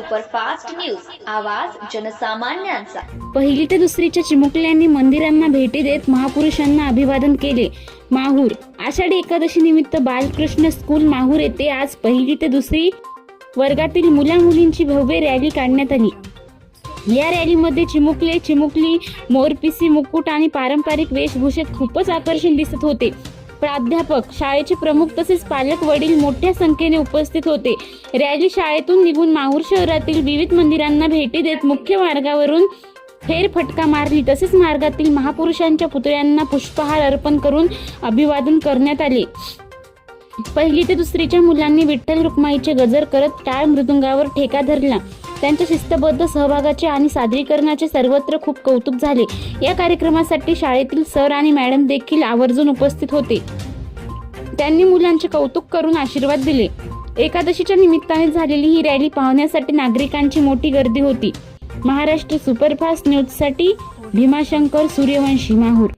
Superfast news, आवाज जनसामान्यांचा। पहिली ते दुसरीच्या चिमुकल्यांनी मंदिरांना भेटी देत महापुरुषांना अभिवादन केले। माहूर आषाढी एकादशी निमित्त बालकृष्ण स्कूल माहूर येथे आज पहिली ते दुसरी वर्गातील मुला-मुलींची भव्य रॅली काढण्यात आली। या रॅलीमध्ये चिमुकली मोरपिसी मुकुट आणि पारंपरिक वेशभूषेत खूपच आकर्षण दिसत होते। प्राध्यापक, शाळेचे प्रमुख तसेच पालक वडील मोठ्या संख्येने उपस्थित होते। रॅली शाळेतून निघून माहूर शहरातील विविध मंदिरांना भेटी देत मुख्य मार्गावरून फेरफटका मारली। तसेच मार्गातील महापुरुषांच्या पुतळ्यांना पुष्पहार अर्पण करून अभिवादन करण्यात आले। पहिली ते दुसरीच्या मुलांनी विठ्ठल रुक्माईचे गजर करत टाळ मृदुंगावर ठेका धरला। त्यांच्या शिस्तबद्ध सहभागाचे आणि सादरीकरणाचे सर्वत्र खूप कौतुक झाले। या कार्यक्रमासाठी शाळेतील सर आणि मॅडम देखील आवर्जून उपस्थित होते। त्यांनी मुलांचे कौतुक करून आशीर्वाद दिले। एकादशीच्या निमित्ताने झालेली ही रॅली पाहण्यासाठी नागरिकांची मोठी गर्दी होती। महाराष्ट्र सुपरफास्ट न्यूजसाठी भीमाशंकर सूर्यवंशी, माहूर।